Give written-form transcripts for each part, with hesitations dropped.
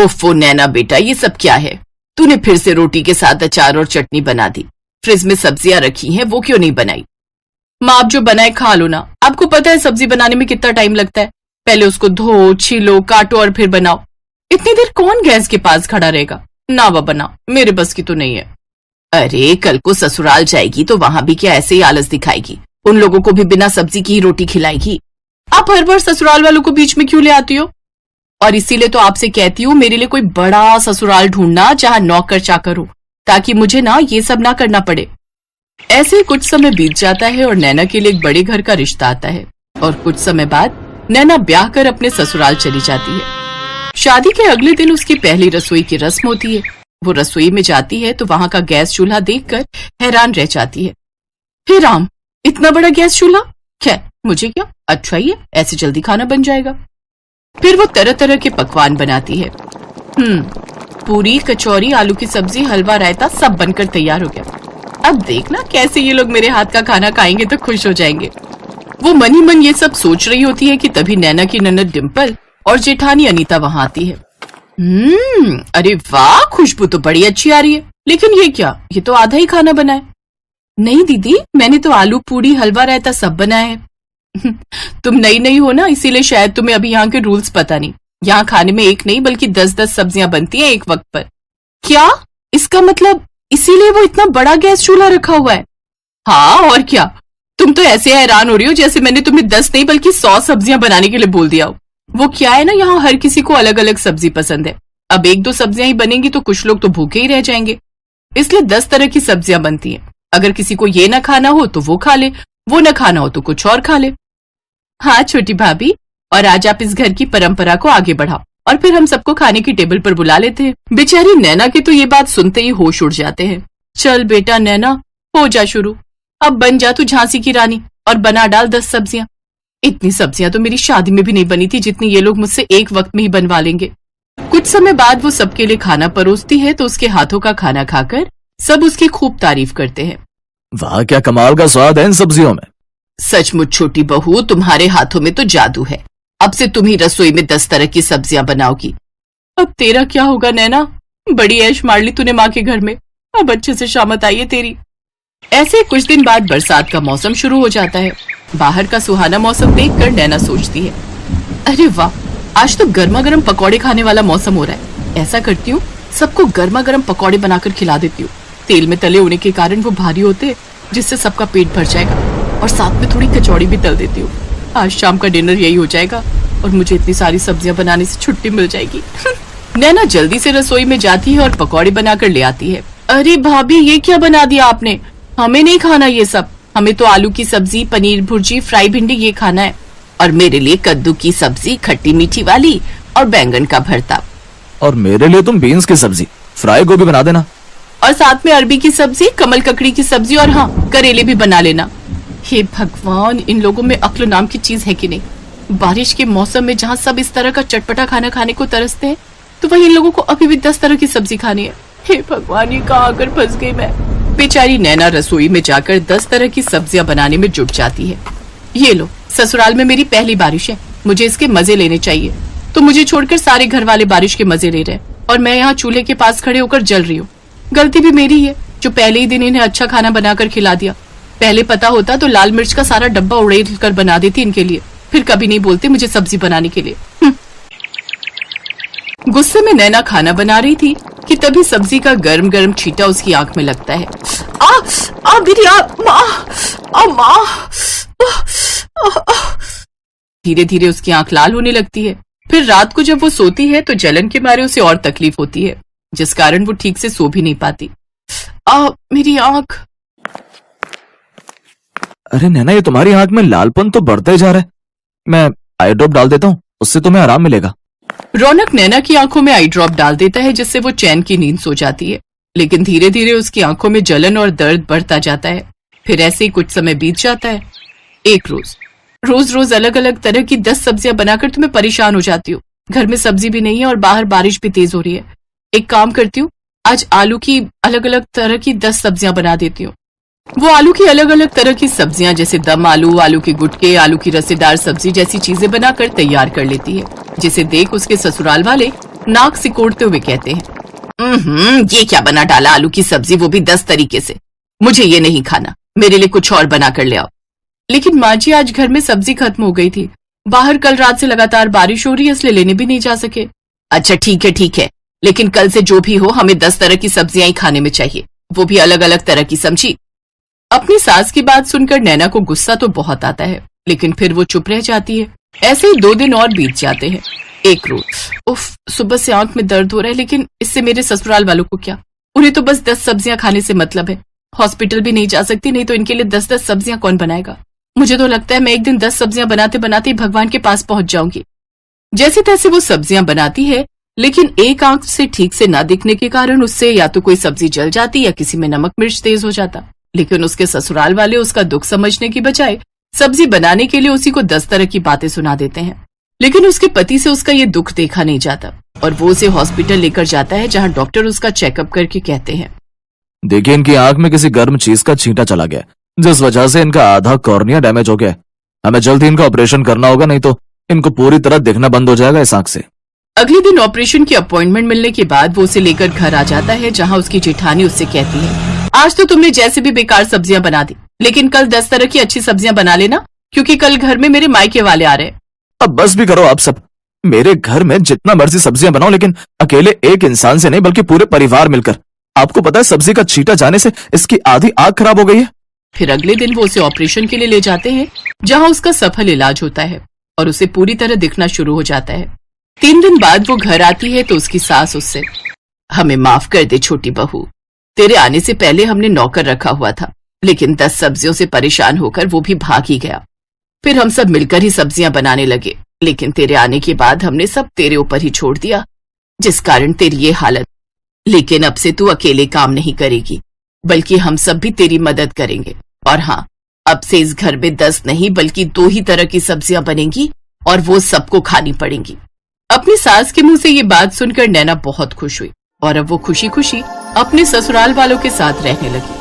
ओफो नैना बेटा, ये सब क्या है? तूने फिर से रोटी के साथ अचार और चटनी बना दी। फ्रिज में सब्जियां रखी हैं, वो क्यों नहीं बनाई? माँ आप जो बनाए खा लो ना। आपको पता है सब्जी बनाने में कितना टाइम लगता है। पहले उसको धो, छीलो, काटो और फिर बनाओ। इतनी देर कौन गैस के पास खड़ा रहेगा? ना वो बना, मेरे बस की तो नहीं है। अरे कल को ससुराल जाएगी तो वहां भी क्या ऐसे ही आलस दिखाएगी? उन लोगों को भी बिना सब्जी की ही रोटी खिलाएगी। आप हर बार ससुराल वालों को बीच में क्यों ले आती हो? और इसीलिए तो आपसे कहती हूँ मेरे लिए कोई बड़ा ससुराल ढूंढना जहाँ नौकर चाकर हो, ताकि मुझे ना ये सब ना करना पड़े। ऐसे ही कुछ समय बीत जाता है और नैना के लिए एक बड़े घर का रिश्ता आता है और कुछ समय बाद नैना ब्याह कर अपने ससुराल चली जाती है। शादी के अगले दिन उसकी पहली रसोई की रस्म होती है। वो रसोई में जाती है तो वहां का गैस चूल्हा देखकर हैरान रह जाती है। हे राम, इतना बड़ा गैस चूल्हा! खैर मुझे क्या, अच्छा ही है, ऐसे जल्दी खाना बन जाएगा। फिर वो तरह तरह के पकवान बनाती है। पूरी, कचौरी, आलू की सब्जी, हलवा, रायता सब बनकर तैयार हो गया। अब देखना कैसे ये लोग मेरे हाथ का खाना खाएंगे तो खुश हो जाएंगे। वो मन ही मन ये सब सोच रही होती है कि तभी नैना की ननद डिम्पल और जेठानी अनीता वहां आती है। अरे वाह, खुशबू तो बड़ी अच्छी आ रही है। लेकिन ये क्या, ये तो आधा ही खाना बना है। नहीं दीदी, मैंने तो आलू पूरी, हलवा, रायता सब बनाया है। तुम नई नई हो ना, इसीलिए शायद तुम्हें अभी यहाँ के रूल्स पता नहीं। यहाँ खाने में एक नहीं बल्कि 10-10 सब्जियां बनती हैं एक वक्त पर। क्या? इसका मतलब इसीलिए वो इतना बड़ा गैस चूल्हा रखा हुआ है? हाँ और क्या। तुम तो ऐसे हैरान हो रही हो जैसे मैंने तुम्हें 10 नहीं बल्कि 100 सब्जियां बनाने के लिए बोल दिया हो। वो क्या है ना, यहाँ हर किसी को अलग अलग सब्जी पसंद है। अब 1-2 सब्जियां ही बनेंगी तो कुछ लोग तो भूखे ही रह जाएंगे, इसलिए 10 तरह की सब्जियां बनती हैं। अगर किसी को ये ना खाना हो तो वो खा ले, वो न खाना हो तो कुछ और खा ले। हाँ छोटी भाभी, और आज आप इस घर की परंपरा को आगे बढ़ाओ और फिर हम सबको खाने की टेबल पर बुला लेते हैं। बेचारी नैना की तो ये बात सुनते ही होश उड़ जाते हैं। चल बेटा नैना, हो जा शुरू। अब बन जा तू झांसी की रानी और बना डाल 10 सब्जियां। इतनी सब्जियां तो मेरी शादी में भी नहीं बनी थी जितनी ये लोग मुझसे एक वक्त में ही बनवा लेंगे। कुछ समय बाद वो सबके लिए खाना परोसती है तो उसके हाथों का खाना खाकर सब उसकी खूब तारीफ करते हैं। वाह, क्या कमाल का स्वाद है इन सब्जियों में। सचमुच छोटी बहू, तुम्हारे हाथों में तो जादू है। अब से तुम ही रसोई में 10 तरह की सब्जियां बनाओगी। अब तेरा क्या होगा नैना? बड़ी ऐश मार ली तूने माँ के घर में, अब अच्छे से शामत आई है तेरी। ऐसे कुछ दिन बाद बरसात का मौसम शुरू हो जाता है। बाहर का सुहाना मौसम देखकर नैना सोचती है, अरे वाह, आज तो गर्मा गर्म पकौड़े खाने वाला मौसम हो रहा है। ऐसा करती हूँ, सबको गर्मा गर्म पकौड़े बनाकर खिला देती हूँ। तेल में तले होने के कारण वो भारी होते, जिससे सबका पेट भर जाएगा। और साथ में थोड़ी कचौड़ी भी तल देती हूँ। आज शाम का डिनर यही हो जाएगा और मुझे इतनी सारी सब्जियां बनाने से छुट्टी मिल जाएगी। नैना जल्दी से रसोई में जाती है और पकौड़े बनाकर ले आती है। अरे भाभी, ये क्या बना दिया आपने? हमें नहीं खाना ये सब। हमें तो आलू की सब्जी, पनीर भुर्जी, फ्राई भिंडी ये खाना है। और मेरे लिए कद्दू की सब्जी, खट्टी मीठी वाली, और बैंगन का भरता। और मेरे लिए तुम बीन्स की सब्जी, फ्राई गोभी बना देना। और साथ में अरबी की सब्जी, कमल ककड़ी की सब्जी, और हाँ, करेले भी बना लेना। हे भगवान, इन लोगों में अक्ल नाम की चीज है कि नहीं। बारिश के मौसम में जहाँ सब इस तरह का चटपटा खाना खाने को तरसते हैं, तो वही इन लोगों को अभी भी 10 तरह की सब्जी खानी है। हे भगवान, ये कहाँ आकर फंस गई मैं। बेचारी नैना रसोई में जाकर 10 तरह की सब्जियां बनाने में जुट जाती है। ये लो, ससुराल में मेरी पहली बारिश है, मुझे इसके मजे लेने चाहिए। तो मुझे छोड़कर सारे घर वाले बारिश के मजे ले रहे हैं और मैं यहाँ चूल्हे के पास खड़े होकर जल रही हूँ। गलती भी मेरी है जो पहले ही दिन इन्हें अच्छा खाना बनाकर खिला दिया। पहले पता होता तो लाल मिर्च का सारा डब्बा उड़ेल कर बना देती इनके लिए, फिर कभी नहीं बोलते मुझे सब्जी बनाने के लिए। गुस्से में नैना खाना बना रही थी कि तभी सब्जी का गर्म गर्म छींटा उसकी आंख में लगता है। मेरी माँ। धीरे धीरे उसकी आंख लाल होने लगती है। फिर रात को जब वो सोती है तो जलन के मारे उसे और तकलीफ होती है, जिस कारण वो ठीक से सो भी नहीं पाती। मेरी आंख। अरे नैना, ये तुम्हारी आंख में लालपन तो बढ़ते जा रहा है। मैं आई ड्रॉप डाल देता हूँ, उससे तुम्हें आराम मिलेगा। रौनक नैना की आंखों में आई ड्रॉप डाल देता है, जिससे वो चैन की नींद सो जाती है। लेकिन धीरे धीरे उसकी आंखों में जलन और दर्द बढ़ता जाता है। फिर ऐसे ही कुछ समय बीत जाता है। एक रोज अलग अलग तरह की 10 सब्जियां बनाकर तुम्हें परेशान हो जाती हूँ। घर में सब्जी भी नहीं है और बाहर बारिश भी तेज हो रही है। एक काम करती हूँ, आज आलू की अलग अलग तरह की 10 सब्जियां बना देती हूँ। वो आलू की अलग अलग तरह की सब्जियां जैसे दम आलू, आलू के गुटके, आलू की रसेदार सब्जी जैसी चीजें बनाकर तैयार कर लेती है, जिसे देख उसके ससुराल वाले नाक सिकोड़ते हुए कहते हैं, ये क्या बना डाला आलू की सब्जी, वो भी 10 तरीके से। मुझे ये नहीं खाना, मेरे लिए कुछ और बना कर ले आओ। लेकिन माँ जी आज घर में सब्जी खत्म हो गई थी, बाहर कल रात से लगातार बारिश हो रही है, इसलिए लेने भी नहीं जा सके। अच्छा ठीक है, लेकिन कल से जो भी हो हमें 10 तरह की सब्जियां ही खाने में चाहिए, वो भी अलग अलग तरह की, समझी। अपनी सास की बात सुनकर नैना को गुस्सा तो बहुत आता है, लेकिन फिर वो चुप रह जाती है। ऐसे ही 2 दिन और बीत जाते हैं। एक रोज, उफ, सुबह से आंख में दर्द हो रहा है, लेकिन इससे मेरे ससुराल वालों को क्या, उन्हें तो बस 10 सब्जियां खाने से मतलब है। हॉस्पिटल भी नहीं जा सकती, नहीं तो इनके लिए 10-10 सब्जियां कौन बनाएगा। मुझे तो लगता है मैं एक दिन 10 सब्जियां बनाते बनाते ही भगवान के पास पहुंच जाऊंगी। जैसे तैसे वो सब्जियां बनाती है, लेकिन एक आंख से ठीक से ना दिखने के कारण उससे या तो कोई सब्जी जल जाती या किसी में नमक मिर्च तेज हो जाता। लेकिन उसके ससुराल वाले उसका दुख समझने की बजाय सब्जी बनाने के लिए उसी को 10 तरह की बातें सुना देते हैं। लेकिन उसके पति से उसका ये दुख देखा नहीं जाता और वो उसे हॉस्पिटल लेकर जाता है, जहां डॉक्टर उसका चेकअप करके कहते हैं, देखिए इनकी आंख में किसी गर्म चीज का छींटा चला गया, जिस वजह से इनका आधा कॉर्निया डैमेज हो गया। हमें जल्द ही इनका ऑपरेशन करना होगा, नहीं तो इनको पूरी तरह दिखना बंद हो जाएगा इस आंख से। अगले दिन ऑपरेशन की अपॉइंटमेंट मिलने के बाद वो उसे लेकर घर आ जाता है, जहां उसकी जेठानी उससे कहती है, आज तो तुमने जैसे भी बेकार सब्जियां बना दी, लेकिन कल 10 तरह की अच्छी सब्जियां बना लेना, क्योंकि कल घर में मेरे मायके वाले आ रहे हैं। अब बस भी करो आप सब, मेरे घर में जितना मर्जी सब्जियां बनाओ, लेकिन अकेले एक इंसान से नहीं बल्कि पूरे परिवार मिलकर। आपको पता है सब्जी का छींटा जाने से इसकी आधी आंख खराब हो गई है। फिर अगले दिन वो उसे ऑपरेशन के लिए ले जाते हैं, जहां उसका सफल इलाज होता है और उसे पूरी तरह दिखना शुरू हो जाता है। 3 दिन बाद वो घर आती है तो उसकी सास उससे, हमें माफ कर दे छोटी बहू, तेरे आने से पहले हमने नौकर रखा हुआ था, लेकिन 10 सब्जियों से परेशान होकर वो भी भाग ही गया। फिर हम सब मिलकर ही सब्जियां बनाने लगे, लेकिन तेरे आने के बाद हमने सब तेरे ऊपर ही छोड़ दिया, जिस कारण तेरी ये हालत। लेकिन अब से तू अकेले काम नहीं करेगी, बल्कि हम सब भी तेरी मदद करेंगे। और हाँ, अब से इस घर में 10 नहीं बल्कि 2 ही तरह की सब्जियां बनेंगी और वो सबको खानी पड़ेंगी। अपनी सास के मुंह से ये बात सुनकर नैना बहुत खुश हुई और अब वो खुशी खुशी अपने ससुराल वालों के साथ रहने लगी।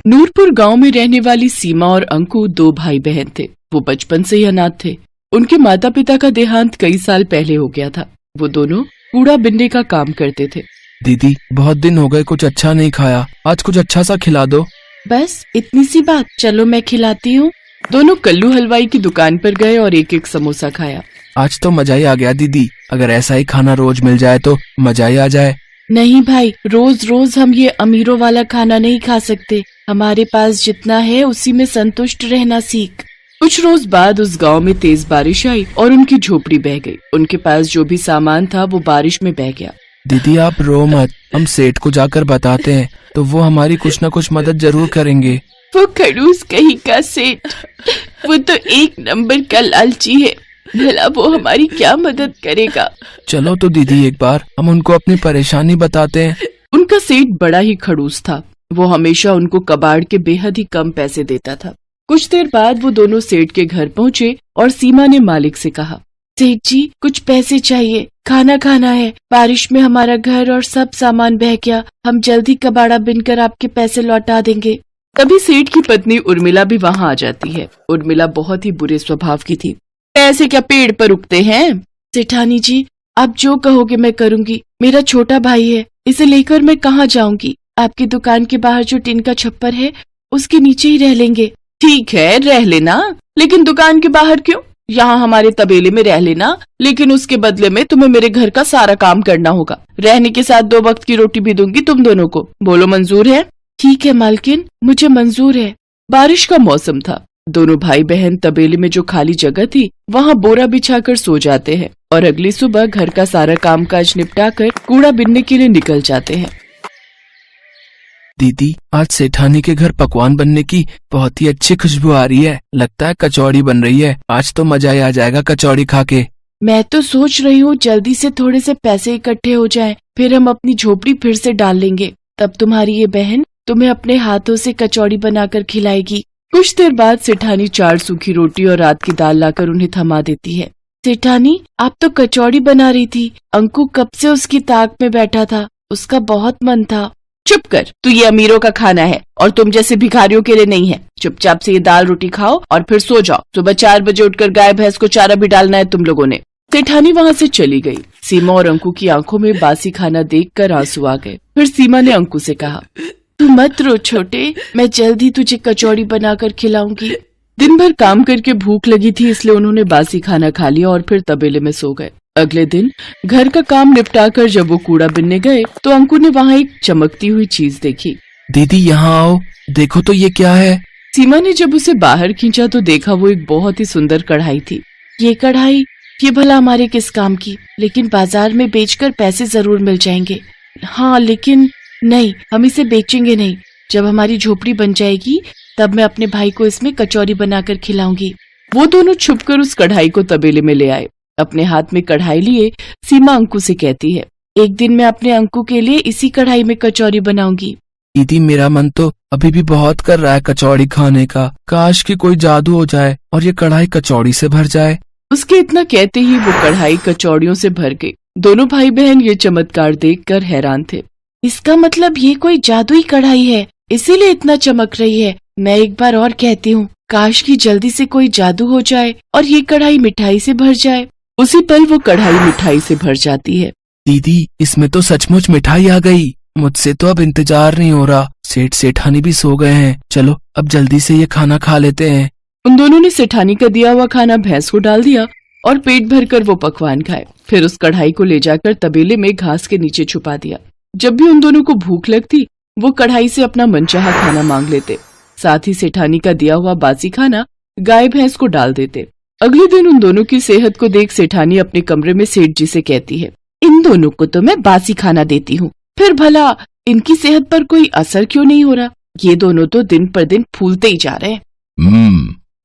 नूरपुर गांव में रहने वाली सीमा और अंकु 2 भाई बहन थे। वो बचपन से ही अनाथ थे। उनके माता पिता का देहांत कई साल पहले हो गया था। वो दोनों कूड़ा बिनने का काम करते थे। दीदी, बहुत दिन हो गए, कुछ अच्छा नहीं खाया, आज कुछ अच्छा सा खिला दो। बस इतनी सी बात, चलो मैं खिलाती हूँ। दोनों कल्लू हलवाई की दुकान पर गए और एक एक समोसा खाया। आज तो मजा ही आ गया दीदी, अगर ऐसा ही खाना रोज मिल जाए तो मजा ही आ जाए। नहीं भाई, रोज रोज हम ये अमीरों वाला खाना नहीं खा सकते। हमारे पास जितना है उसी में संतुष्ट रहना सीख। कुछ रोज बाद उस गांव में तेज बारिश आई और उनकी झोपड़ी बह गई। उनके पास जो भी सामान था वो बारिश में बह गया। दीदी आप रो मत, हम सेठ को जाकर बताते हैं तो वो हमारी कुछ न कुछ मदद जरूर करेंगे। वो खड़ूस कहीं का सेठ, वो तो 1 नंबर का लालची है, भला वो हमारी क्या मदद करेगा। चलो तो दीदी एक बार हम उनको अपनी परेशानी बताते हैं। उनका सेठ बड़ा ही खड़ूस था। वो हमेशा उनको कबाड़ के बेहद ही कम पैसे देता था। कुछ देर बाद वो दोनों सेठ के घर पहुँचे और सीमा ने मालिक से कहा, सेठ जी कुछ पैसे चाहिए, खाना खाना है, बारिश में हमारा घर और सब सामान बह गया, हम जल्दी कबाड़ा बिनकर आपके पैसे लौटा देंगे। तभी सेठ की पत्नी उर्मिला भी वहाँ आ जाती है। उर्मिला बहुत ही बुरे स्वभाव की थी। पैसे क्या पेड़ पर उगते हैं? सेठानी जी आप जो कहोगे मैं करूँगी। मेरा छोटा भाई है, इसे लेकर मैं कहाँ जाऊँगी? आपकी दुकान के बाहर जो टिन का छप्पर है उसके नीचे ही रह लेंगे। ठीक है रह लेना, लेकिन दुकान के बाहर क्यों? यहाँ हमारे तबेले में रह लेना, लेकिन उसके बदले में तुम्हें मेरे घर का सारा काम करना होगा। रहने के साथ 2 वक्त की रोटी भी दूंगी तुम दोनों को। बोलो मंजूर है? ठीक है मालकिन, मुझे मंजूर है। बारिश का मौसम था। दोनों भाई बहन तबेले में जो खाली जगह थी वहाँ बोरा बिछाकर सो जाते हैं और अगली सुबह घर का सारा कामकाज निपटाकर कूड़ा बिनने के लिए निकल जाते हैं। दीदी आज सेठानी के घर पकवान बनने की बहुत ही अच्छी खुशबू आ रही है, लगता है कचौड़ी बन रही है। आज तो मजा ही आ जाएगा कचौड़ी खा के। मैं तो सोच रही हूँ जल्दी से थोड़े से पैसे इकट्ठे हो जाएं, फिर हम अपनी झोपड़ी फिर से डाल लेंगे। तब तुम्हारी ये बहन तुम्हें अपने हाथों से कचौड़ी बनाकर खिलाएगी। कुछ देर बाद सेठानी 4 सूखी रोटी और रात की दाल लाकर उन्हें थमा देती है। सेठानी आप तो कचौड़ी बना रही थी, अंकु कब से उसकी ताक में बैठा था, उसका बहुत मन था। चुप कर, तू ये अमीरों का खाना है और तुम जैसे भिखारियों के लिए नहीं है। चुपचाप से ये दाल रोटी खाओ और फिर सो जाओ। सुबह 4 बजे उठकर गाय भैंस को चारा भी डालना है तुम लोगों ने। सेठानी वहाँ से चली गई। सीमा और अंकु की आंखों में बासी खाना देखकर आंसू आ गए। फिर सीमा ने अंकु से कहा, तू मत रो छोटे, मैं जल्द ही तुझे कचौड़ी बनाकर खिलाऊंगी। दिन भर काम करके भूख लगी थी, इसलिए उन्होंने बासी खाना खा लिया और फिर तबेले में सो गए। अगले दिन घर का काम निपटाकर जब वो कूड़ा बिनने गए तो अंकु ने वहाँ एक चमकती हुई चीज देखी। दीदी यहाँ आओ, देखो तो ये क्या है। सीमा ने जब उसे बाहर खींचा तो देखा वो एक बहुत ही सुंदर कढ़ाई थी। ये कढ़ाई, ये भला हमारे किस काम की, लेकिन बाजार में बेचकर पैसे जरूर मिल जाएंगे। हाँ लेकिन नहीं, हम इसे बेचेंगे नहीं। जब हमारी झोपड़ी बन जाएगी तब मैं अपने भाई को इसमें कचौरी बनाकर खिलाऊंगी। वो दोनों छुपकर उस कढ़ाई को तबेले में ले आए। अपने हाथ में कढ़ाई लिए सीमा अंकु से कहती है, एक दिन मैं अपने अंकु के लिए इसी कढ़ाई में कचौरी बनाऊंगी। दीदी मेरा मन तो अभी भी बहुत कर रहा है कचौड़ी खाने का। काश कि कोई जादू हो जाए और ये कढ़ाई कचौड़ी से भर जाए। उसके इतना कहते ही वो कढ़ाई कचौड़ियों से भर गई। दोनों भाई बहन ये चमत्कार देखकर हैरान थे। इसका मतलब ये कोई जादुई कढ़ाई है, इसीलिए इतना चमक रही है। मैं एक बार और कहती हूँ, काश की जल्दी से कोई जादू हो जाए और ये कढ़ाई मिठाई से भर जाए। उसी पल वो कढ़ाई मिठाई से भर जाती है। दीदी इसमें तो सचमुच मिठाई आ गई। मुझसे तो अब इंतजार नहीं हो रहा। सेठ सेठानी भी सो गए हैं। चलो अब जल्दी से ये खाना खा लेते हैं। उन दोनों ने सेठानी का दिया हुआ खाना भैंस को डाल दिया और पेट भरकर वो पकवान खाए। फिर उस कढ़ाई को ले जाकर तबेले में घास के नीचे छुपा दिया। जब भी उन दोनों को भूख लगती वो कढ़ाई से अपना मनचाहा खाना मांग लेते। साथ ही सेठानी का दिया हुआ बासी खाना गाय भैंस को डाल देते। अगले दिन उन दोनों की सेहत को देख सेठानी अपने कमरे में सेठ जी से कहती है, इन दोनों को तो मैं बासी खाना देती हूँ, फिर भला इनकी सेहत पर कोई असर क्यों नहीं हो रहा? ये दोनों तो दिन पर दिन फूलते ही जा रहे हैं।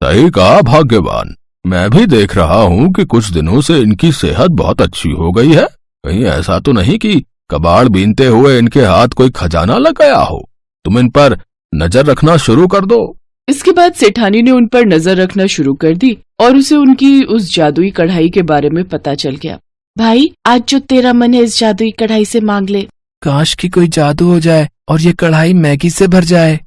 सही कहा भाग्यवान। मैं भी देख रहा हूँ कि कुछ दिनों से इनकी सेहत बहुत अच्छी हो गई है। कहीं ऐसा तो नहीं कि कबाड़ बीनते हुए इनके हाथ कोई खजाना लग गया हो। तुम इन पर नजर रखना शुरू कर दो। इसके बाद सेठानी ने उन पर नजर रखना शुरू कर दी और उसे उनकी उस जादुई कढ़ाई के बारे में पता चल गया। भाई आज जो तेरा मन है इस जादुई कढ़ाई से मांग ले। काश कि कोई जादू हो जाए और ये कढ़ाई मैगी से भर जाए।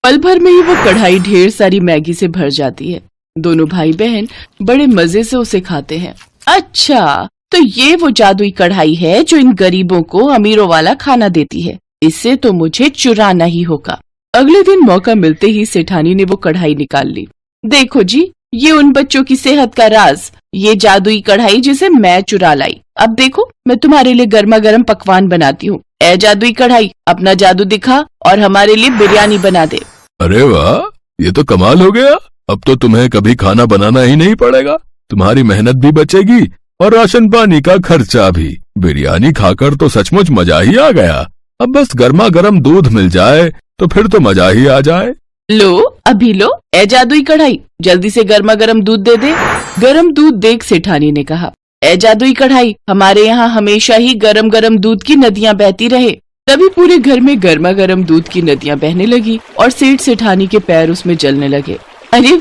पल भर में ही वो कढ़ाई ढेर सारी मैगी से भर जाती है। दोनों भाई बहन बड़े मजे से उसे खाते हैं। अच्छा, तो ये वो जादुई कढ़ाई है जो इन गरीबों को अमीरों वाला खाना देती है। इससे तो मुझे चुराना ही होगा। अगले दिन मौका मिलते ही सेठानी ने वो कढ़ाई निकाल ली। देखो जी, ये उन बच्चों की सेहत का राज, ये जादुई कढ़ाई जिसे मैं चुरा लाई। अब देखो मैं तुम्हारे लिए गर्मा गर्म पकवान बनाती हूँ। ए जादुई कढ़ाई, अपना जादू दिखा और हमारे लिए बिरयानी बना दे। अरे वाह, ये तो कमाल हो गया। अब तो तुम्हें कभी खाना बनाना ही नहीं पड़ेगा। तुम्हारी मेहनत भी बचेगी और राशन पानी का खर्चा भी। बिरयानी खाकर तो सचमुच मजा ही आ गया। अब बस गर्मा गर्म दूध मिल जाए तो फिर तो मजा ही आ जाए। लो अभी लो, ए जादुई कढ़ाई, जल्दी से गर्मा गर्म दूध दे दे। गर्म दूध देख सेठानी ने कहा, ए जादुई कढ़ाई, हमारे यहाँ हमेशा ही गरम गरम दूध की नदियाँ बहती रहे। तभी पूरे घर में गर्मा गर्म दूध की नदियाँ बहने लगी और सेठ सेठानी के पैर उसमें जलने लगे। अरे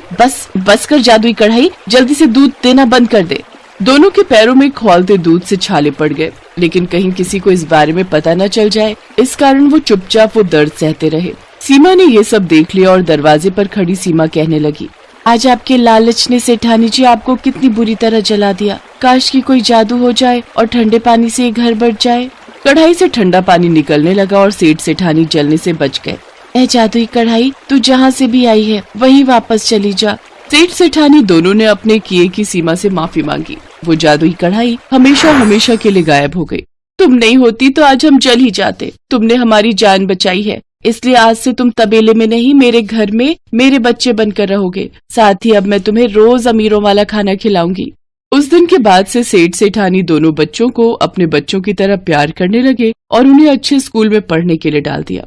बस कर जादुई कढ़ाई, जल्दी से दूध देना बंद कर दे। दोनों के पैरों में खौलते दूध से छाले पड़ गए, लेकिन कहीं किसी को इस बारे में पता न चल जाए, इस कारण वो चुपचाप वो दर्द सहते रहे। सीमा ने ये सब देख लिया और दरवाजे पर खड़ी सीमा कहने लगी, आज आपके लालच ने सेठानी जी आपको कितनी बुरी तरह जला दिया। काश की कोई जादू हो जाए और ठंडे पानी से ये घर बढ़ जाए। कढ़ाई से ठंडा पानी निकलने लगा और सेठ सेठानी जलने से बच गए। ए जादुई कढ़ाई, तू जहाँ से भी आई है वहीं वापस चली जा। सेठ सेठानी दोनों ने अपने किए की सीमा से माफी मांगी। वो जादुई कढ़ाई हमेशा हमेशा के लिए गायब हो गई। तुम नहीं होती तो आज हम जल ही जाते। तुमने हमारी जान बचाई है, इसलिए आज से तुम तबेले में नहीं, मेरे घर में मेरे बच्चे बनकर रहोगे। साथ ही अब मैं तुम्हें रोज अमीरों वाला खाना खिलाऊंगी। उस दिन के बाद से सेठ सेठानी दोनों बच्चों को अपने बच्चों की तरह प्यार करने लगे और उन्हें अच्छे स्कूल में पढ़ने के लिए डाल दिया।